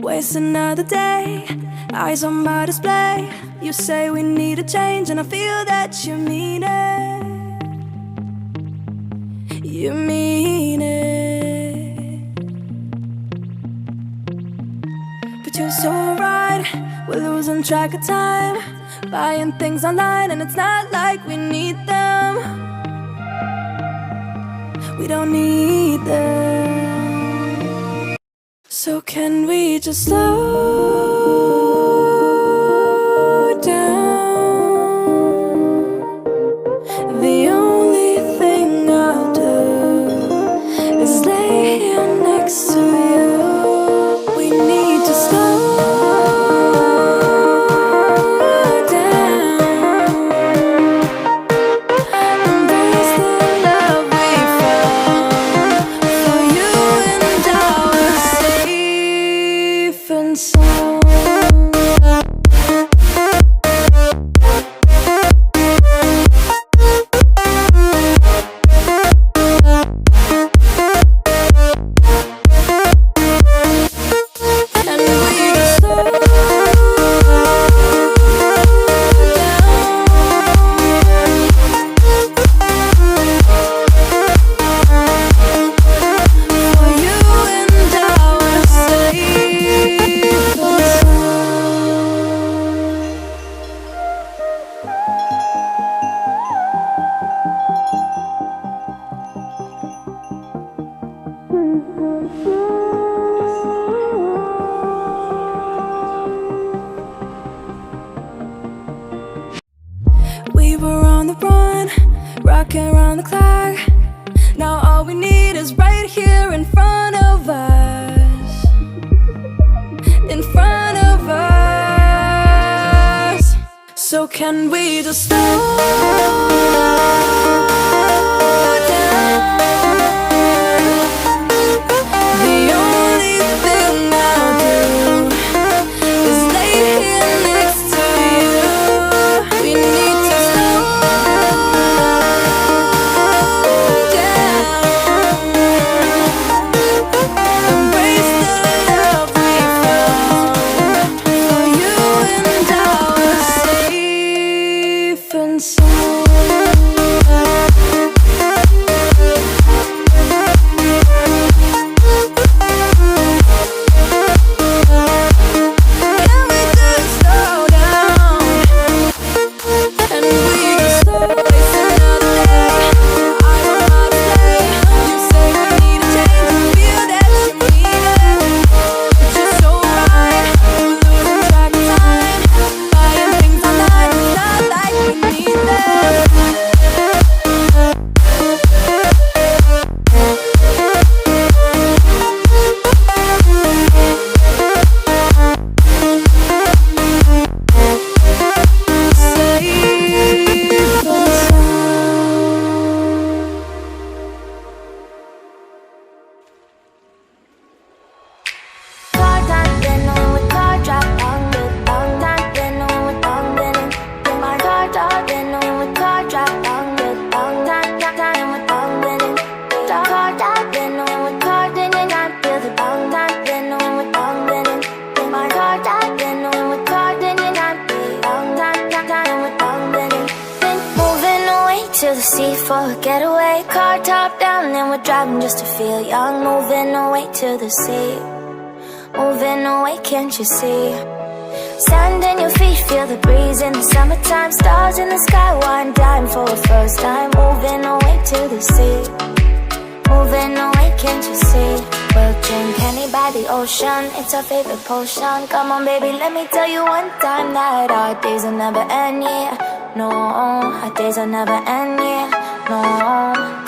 Waste another day, eyes on my display. You say we need a change, and I feel that you mean it. You mean it. But you're so right, we're losing track of time, buying things online, and it's not like we need them. We don't need them. So can we just slow down? The only thing I'll do is lay here next to you. We need to slow down. Embrace the love we found. For you and I were safe and sound. We were on the run, rocking around the clock. Now all we need is right here in front of us. In front of us. So can we just slow down? The only thing I'll do is lay here next to you. We need to slow down. Embrace the love we found. For you and I are safe and sound. Can we just slow down? And we just slow waste another day. I will not stay. You say we need a change. Feel that you need it. It's just so right. We're losing track of time. Buying things online. It's not like we need them. Safe and Car time, then on with car drop, long time, then on with long been in my car top, then on with car drop, long time with long been in car top, then on with car, then and I feel the long time, then on with long been in my car top, then on with car, then and I feel long time with long been in. Been moving away to the sea for a getaway, car top down, then we're driving just to feel young, moving away to the sea. Moving away, can't you see? Sand in your feet, feel the breeze in the summertime. Stars in the sky, one dime for a first time. Moving away to the sea. Moving away, can't you see? We'll drink honey by the ocean, it's our favorite potion. Come on baby, let me tell you one time that our days will never end, yeah. No, our days will never end, yeah. No.